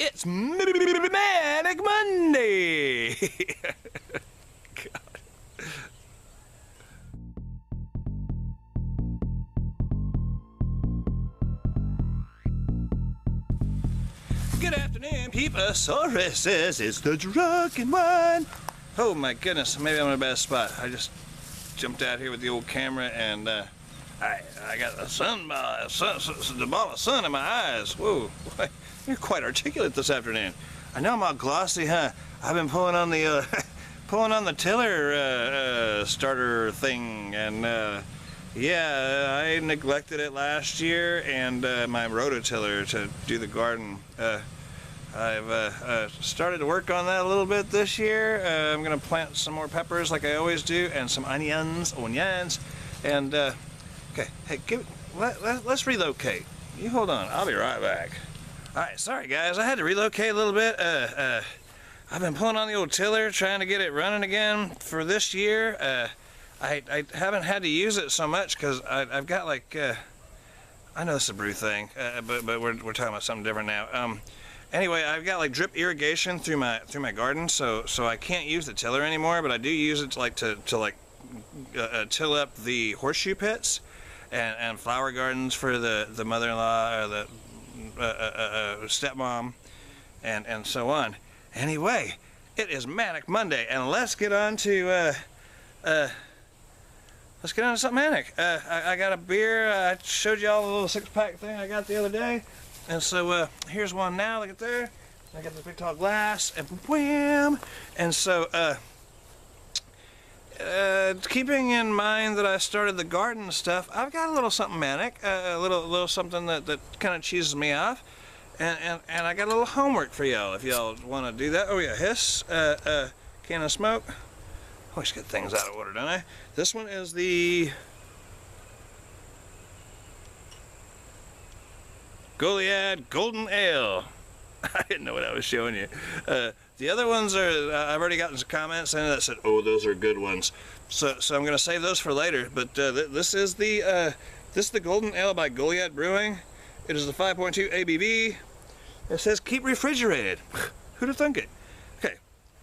It's Manic Monday! God. Good afternoon, Peepsauruses. It's the drunken one. Oh my goodness, maybe I'm in a bad spot. I just jumped out here with the old camera and I got the ball of sun in my eyes. Whoa, you're quite articulate this afternoon. I know I'm all glossy, huh? I've been pulling on the pulling on the tiller starter thing, and yeah, I neglected it last year, and my rototiller to do the garden. I've started to work on that a little bit this year. I'm gonna plant some more peppers like I always do, and some onions, and okay, hey, let's relocate. You hold on, I'll be right back. Alright, sorry guys, I had to relocate a little bit. I've been pulling on the old tiller, trying to get it running again for this year. I haven't had to use it so much because I've got like, I know this is a brew thing, but we're talking about something different now. Anyway, I've got like drip irrigation through my garden, so I can't use the tiller anymore, but I do use it to till up the horseshoe pits and flower gardens for the mother-in-law or the stepmom and so on. Anyway, it is Manic Monday, and let's get on to something manic. I got a beer. I showed y'all a little 6-pack thing I got the other day, and so here's one now. Look at there. I got the big tall glass, and wham! And so keeping in mind that I started the garden stuff, I've got a little something manic, a little something that kind of cheeses me off, and I got a little homework for y'all if y'all want to do that. Oh yeah, hiss, can of smoke. Always get things out of order, don't I? This one is the Goliad Golden Ale. I didn't know what I was showing you. The other ones are, I've already gotten some comments in that said, oh, those are good ones. So I'm going to save those for later. But this is the Golden Ale by Goliad Brewing. It is the 5.2 ABV. It says keep refrigerated. Who'd have thunk it? Okay,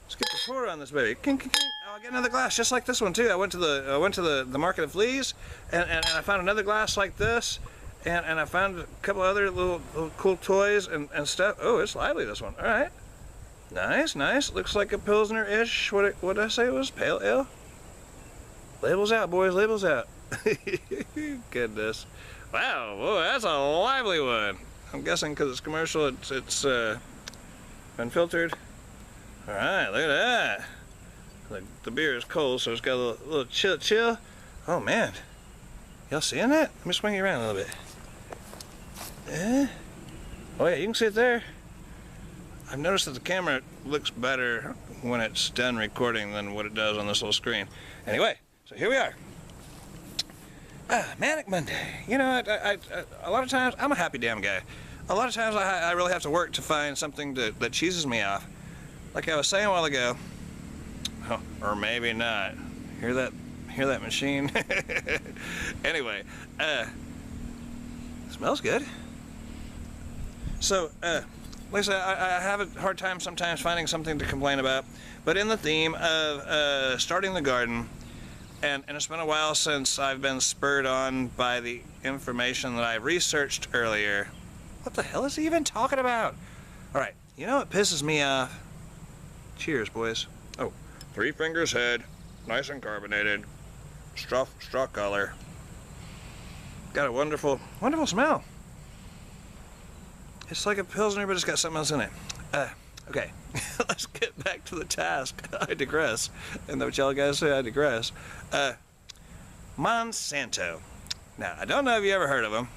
let's get the pour on this baby. King, king, king. Oh, I'll get another glass just like this one too. I went to the Market of Fleas, and I found another glass like this. And I found a couple other little cool toys and stuff. Oh, it's lively, this one. All right. Nice, nice. Looks like a Pilsner-ish. What did I say it was? Pale ale? Labels out, boys. Labels out. Goodness. Wow. Whoa, that's a lively one. I'm guessing because it's commercial, it's been filtered. All right, look at that. The beer is cold, so it's got a little chill. Oh, man. Y'all seeing that? Let me swing you around a little bit. Oh yeah, you can see it there. I've noticed that the camera looks better when it's done recording than what it does on this little screen. Anyway, so here we are. Manic Monday. You know, I a lot of times, I'm a happy damn guy. A lot of times I really have to work to find something that cheeses me off. Like I was saying a while ago, oh, or maybe not. Hear that machine? Anyway, smells good. So, like I said, I have a hard time sometimes finding something to complain about, but in the theme of starting the garden, and it's been a while since I've been spurred on by the information that I researched earlier. What the hell is he even talking about? Alright, you know what pisses me off? Cheers, boys. Oh, 3 fingers head, nice and carbonated, straw color. Got a wonderful smell. It's like a Pilsner, but it's got something else in it. Okay, let's get back to the task. I digress. And what y'all guys say, I digress. Monsanto. Now, I don't know if you ever heard of them.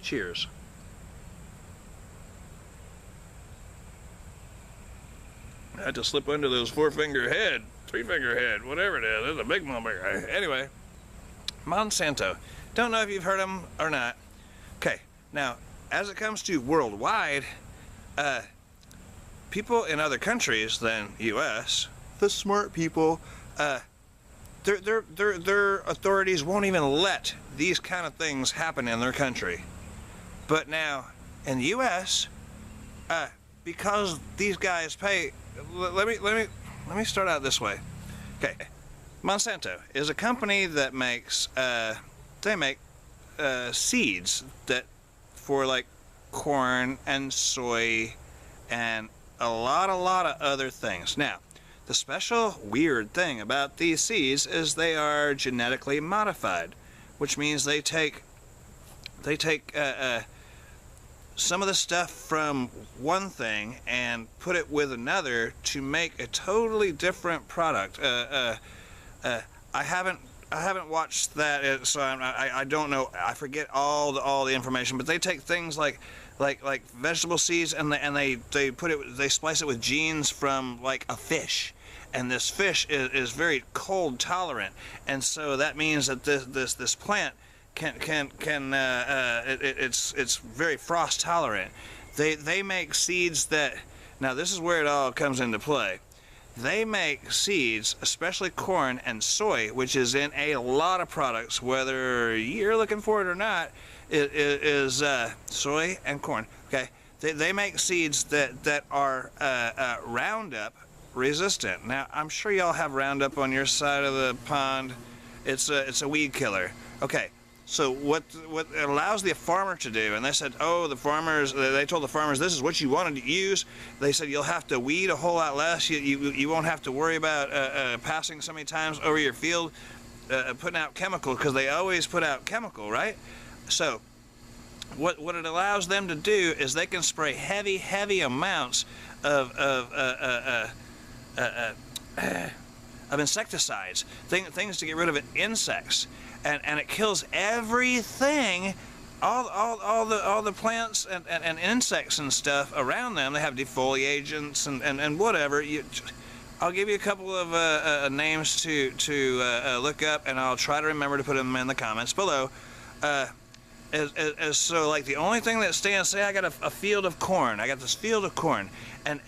Cheers. I had to slip under those 4-finger head, 3-finger head, whatever it is. It's a big motherfucker. Anyway, Monsanto. Don't know if you've heard of them or not. Okay, now, as it comes to worldwide, people in other countries than U.S., the smart people, their authorities won't even let these kind of things happen in their country. But now, in the U.S., because these guys pay. Let me start out this way. Okay, Monsanto is a company that makes they make seeds that for like corn and soy and a lot of other things. Now, the special weird thing about these seeds is they are genetically modified, which means they take some of the stuff from one thing and put it with another to make a totally different product. I haven't watched that, so I don't know. I forget all the information. But they take things like vegetable seeds and they put it, they splice it with genes from like a fish, and this fish is very cold tolerant, and so that means that this plant it's very frost tolerant. They make seeds that, now this is where it all comes into play. They make seeds, especially corn and soy, which is in a lot of products, whether you're looking for it or not. It is soy and corn. Okay, they make seeds that are Roundup resistant. Now I'm sure y'all have Roundup on your side of the pond. It's a weed killer. Okay. So what it allows the farmer to do, and they said, oh, they told the farmers, this is what you wanted to use. They said you'll have to weed a whole lot less. You won't have to worry about passing so many times over your field, putting out chemical, because they always put out chemical, right? So what it allows them to do is they can spray heavy amounts of insecticides, things to get rid of insects. And it kills everything, all the plants and insects and stuff around them. They have defoliate agents and whatever. I'll give you a couple of names to look up, and I'll try to remember to put them in the comments below. So like the only thing that stands, say I got a field of corn. I got this field of corn, and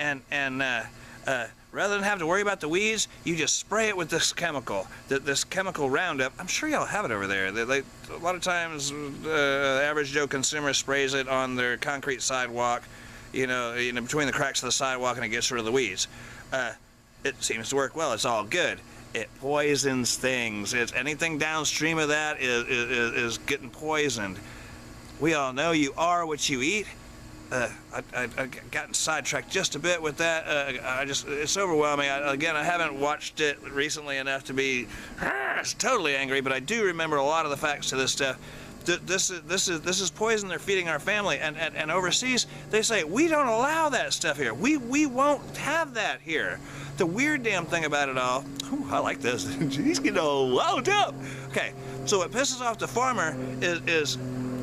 rather than have to worry about the weeds, you just spray it with this chemical, this chemical Roundup. I'm sure y'all have it over there. A lot of times, the average Joe consumer sprays it on their concrete sidewalk, you know, between the cracks of the sidewalk, and it gets rid of the weeds. It seems to work well. It's all good. It poisons things. It's anything downstream of that is getting poisoned. We all know you are what you eat. I got sidetracked just a bit with that. It's overwhelming. I haven't watched it recently enough to be totally angry, but I do remember a lot of the facts to this stuff. This is poison they're feeding our family, and overseas they say we don't allow that stuff here. We won't have that here. The weird damn thing about it all. Ooh, I like this. He's getting all wound up. Okay, so what pisses off the farmer is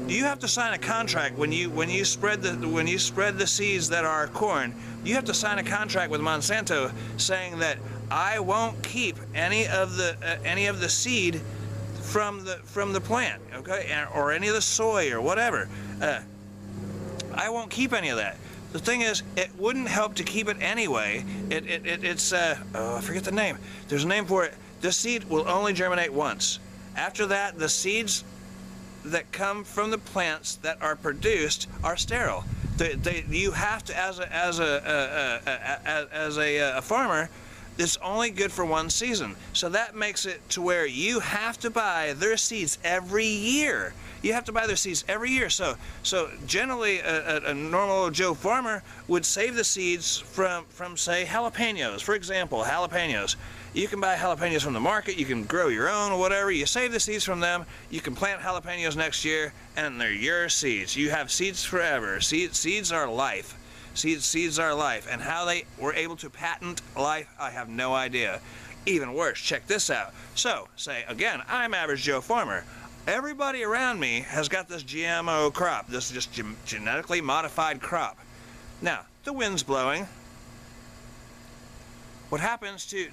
you have to sign a contract when you spread the seeds that are corn. You have to sign a contract with Monsanto saying that I won't keep any of the seed from the plant, okay, or any of the soy or whatever. I won't keep any of that. The thing is, it wouldn't help to keep it anyway. It's I forget the name. There's a name for it. This seed will only germinate once. After that, the seeds that come from the plants that are produced are sterile. You have to, as a farmer, it's only good for one season. So that makes it to where you have to buy their seeds every year. You have to buy their seeds every year. So generally, a normal Joe farmer would save the seeds from say jalapenos. For example, jalapenos. You can buy jalapenos from the market. You can grow your own or whatever. You save the seeds from them. You can plant jalapenos next year, and they're your seeds. You have seeds forever. Seeds are life. Seeds are life. And how they were able to patent life, I have no idea. Even worse, check this out. So, say again, I'm average Joe farmer. Everybody around me has got this GMO crop, this just genetically modified crop. Now, the wind's blowing. What happens to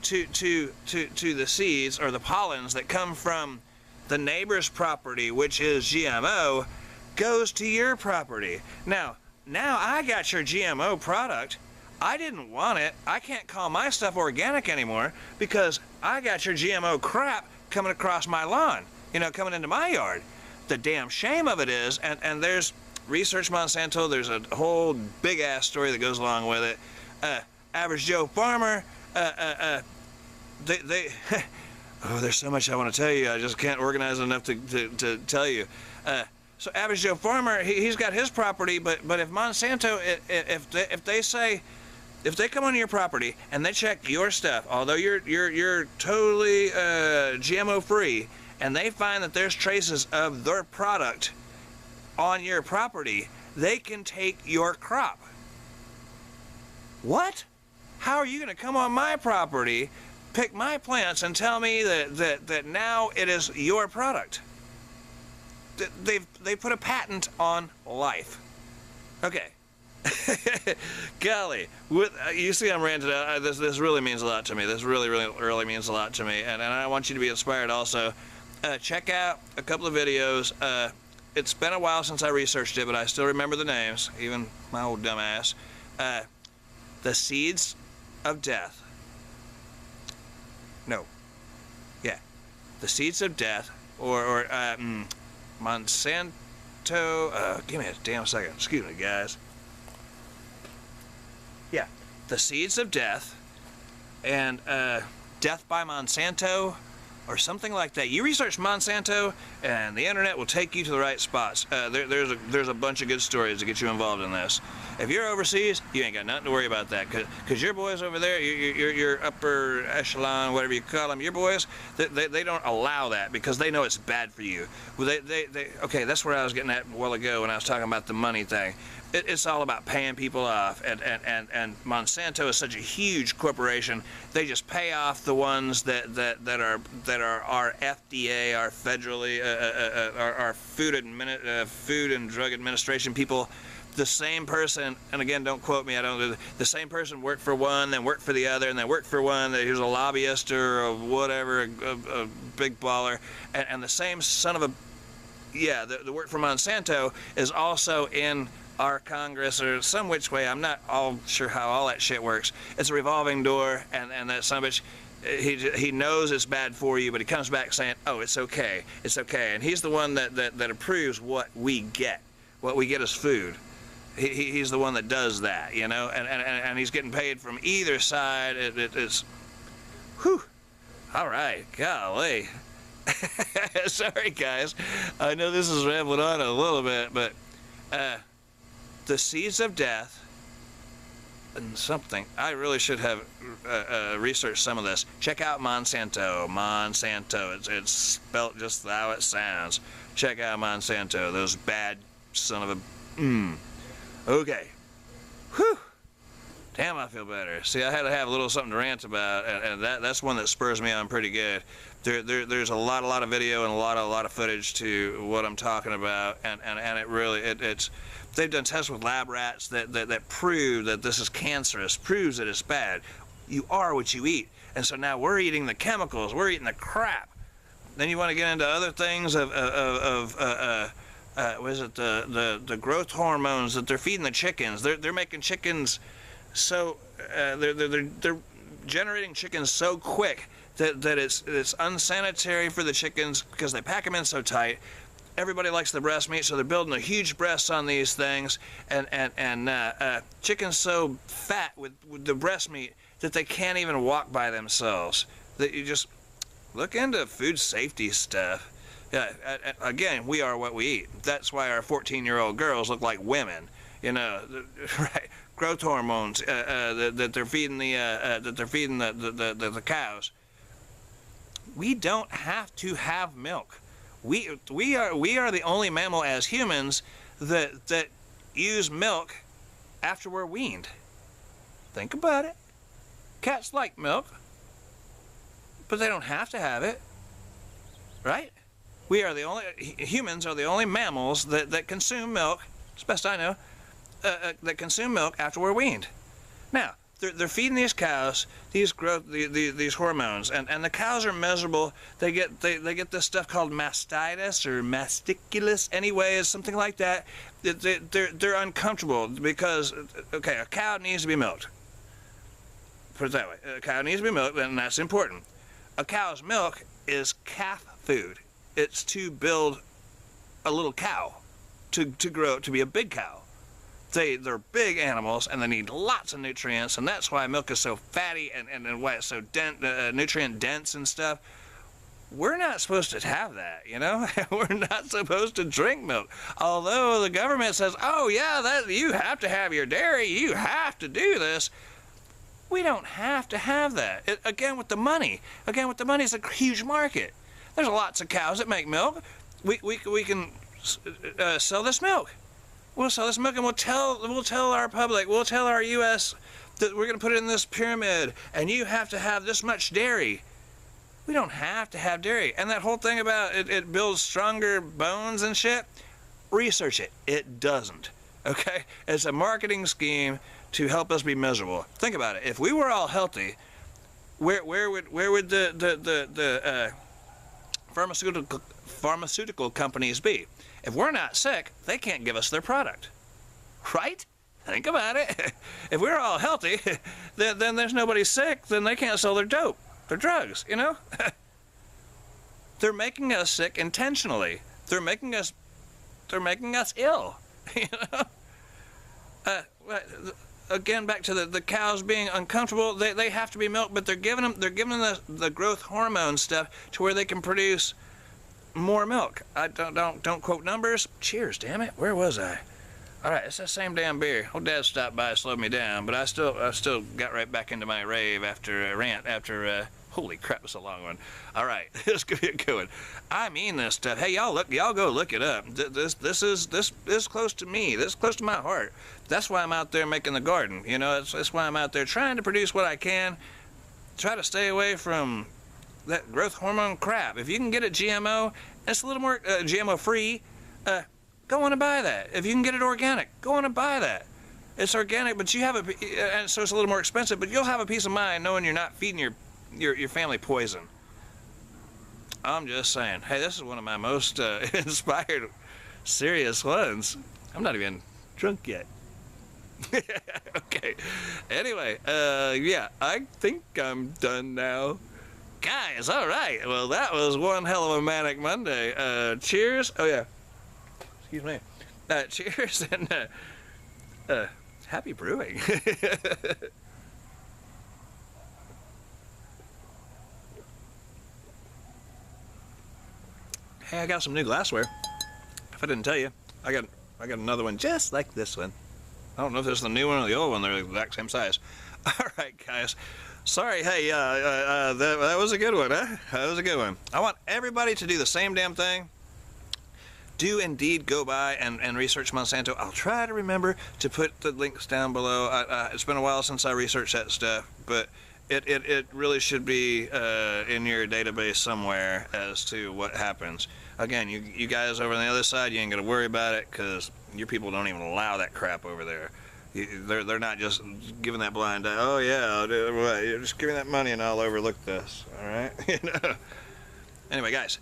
the seeds or the pollens that come from the neighbor's property, which is GMO, goes to your property. Now I got your GMO product. I didn't want it. I can't call my stuff organic anymore because I got your GMO crap coming across my lawn, coming into my yard. The damn shame of it is, and there's research Monsanto. There's a whole big-ass story that goes along with it. Average Joe farmer, they oh, there's so much I want to tell you. I just can't organize enough to tell you. So average Joe farmer, he's got his property, but if Monsanto, if they come on your property and they check your stuff, although you're totally GMO free, and they find that there's traces of their product on your property, they can take your crop. What? How are you going to come on my property, pick my plants, and tell me that now it is your product? They put a patent on life. Okay. Golly, you see I'm ranting out. This really means a lot to me. This really means a lot to me, and I want you to be inspired also. Check out a couple of videos. It's been a while since I researched it, but I still remember the names, even my old dumb ass. The Seeds of Death. No. Yeah. The Seeds of Death, or Monsanto. Give me a damn second. Excuse me, guys. Yeah. The Seeds of Death, and Death by Monsanto, or something like that. You research Monsanto, and the internet will take you to the right spots. There's a bunch of good stories to get you involved in this. If you're overseas, you ain't got nothing to worry about that, because your boys over there, your upper echelon, whatever you call them, your boys, they don't allow that because they know it's bad for you. Well, okay, that's where I was getting at a while ago when I was talking about the money thing. It's all about paying people off, and Monsanto is such a huge corporation. They just pay off the ones that are our FDA, our federally, our Food and Drug Administration people. The same person, and again, don't quote me, I don't. The same person worked for one, then worked for the other, and then worked for one that he was a lobbyist or a whatever, a big baller, and the same son of a, yeah, the work for Monsanto is also in our Congress or some which way. I'm not all sure how all that shit works. It's a revolving door, and that son of a bitch, he knows it's bad for you, but he comes back saying, oh, it's okay, and he's the one that approves what we get. What we get is food. He's the one that does that, you know, and he's getting paid from either side. It's, whew, all right, golly. Sorry, guys. I know this is rambling on a little bit, but the Seeds of Death and something. I really should have researched some of this. Check out Monsanto. Monsanto. It's spelt just how it sounds. Check out Monsanto. Those bad son of a... Okay. Whew. Damn, I feel better. See, I had to have a little something to rant about, and that's one that spurs me on pretty good. There's a lot of video and a lot of footage to what I'm talking about, and it really it's they've done tests with lab rats that prove that this is cancerous, proves that it's bad. You are what you eat, and so now we're eating the chemicals, we're eating the crap. Then you want to get into other things what is it, the growth hormones that they're feeding the chickens. They're making chickens so they're generating chickens so quick that it's unsanitary for the chickens because they pack them in so tight. Everybody likes the breast meat, so they're building a huge breasts on these things, and chickens so fat with the breast meat that they can't even walk by themselves. That you just look into food safety stuff. Yeah, again, we are what we eat. That's why our 14-year-old girls look like women. You know, right? Growth hormones that they're feeding the cows. We don't have to have milk. We are the only mammal as humans that use milk after we're weaned. Think about it. Cats like milk, but they don't have to have it, right? Humans are the only mammals that consume milk, as best I know, that consume milk after we're weaned. Now, they're feeding these cows these hormones, and the cows are miserable. They get this stuff called mastitis or masticulus, anyways, something like that. They're uncomfortable because, okay, a cow needs to be milked. Put it that way. A cow needs to be milked, and that's important. A cow's milk is calf food. It's to build a little cow. to grow to be a big cow. They're big animals, and they need lots of nutrients, and that's why milk is so fatty and why it's so nutrient dense and stuff. We're not supposed to have that, you know? We're not supposed to drink milk. Although the government says, oh yeah, that you have to have your dairy, you have to do this. We don't have to have that. Again, with the money. Again, with the money, it's a huge market. There's lots of cows that make milk. We can sell this milk. We'll sell this milk, and we'll tell our public, we'll tell our U.S. that we're going to put it in this pyramid, and you have to have this much dairy. We don't have to have dairy. And that whole thing about it builds stronger bones and shit, research it. It doesn't. Okay? It's a marketing scheme to help us be miserable. Think about it. If we were all healthy, where would the pharmaceutical companies be? If we're not sick, they can't give us their product. Right? Think about it. If we're all healthy, then there's nobody sick, then they can't sell their dope. Their drugs, you know? They're making us sick intentionally. They're making us ill. You know? Again, back to the cows being uncomfortable. They have to be milked, but they're giving them the growth hormone stuff to where they can produce more milk. I don't quote numbers. Cheers, damn it. Where was I? All right, it's that same damn beer. Old Dad stopped by, slowed me down, but I still got right back into my rave after a rant. Holy crap, it's a long one. All right, let's get going. I mean this stuff. Hey, y'all go look it up. This is close to me. This is close to my heart. That's why I'm out there making the garden. You know, that's why I'm out there trying to produce what I can. Try to stay away from that growth hormone crap. If you can get it GMO, it's a little more GMO free. Go on and buy that. If you can get it organic, go on and buy that. It's organic, but you have and so it's a little more expensive, but you'll have a peace of mind knowing you're not feeding your family poison. I'm just saying. Hey, this is one of my most inspired, serious ones. I'm not even drunk yet. Okay. Anyway, yeah, I think I'm done now. Guys, all right. Well, that was one hell of a Manic Monday. Cheers. Oh, yeah. Excuse me. Cheers and happy brewing. Hey, I got some new glassware. If I didn't tell you, I got another one just like this one. I don't know if this is the new one or the old one. They're the exact same size. All right, guys. Sorry. Hey, that was a good one, huh? That was a good one. I want everybody to do the same damn thing. Do indeed go by and research Monsanto. I'll try to remember to put the links down below. It's been a while since I researched that stuff, but it really should be in your database somewhere as to what happens. Again, you guys over on the other side, you ain't gonna worry about it because your people don't even allow that crap over there. They're not just giving that blind eye. Oh yeah, you're just giving that money and I'll overlook this. All right. You know. Anyway, guys.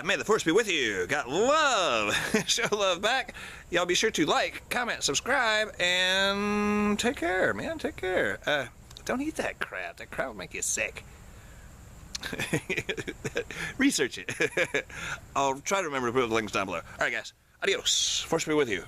May the force be with you. Got love. Show love back. Y'all be sure to like, comment, subscribe, and take care, man. Take care. Don't eat that crap. That crap will make you sick. Research it. I'll try to remember to put the links down below. All right, guys. Adios. Force be with you.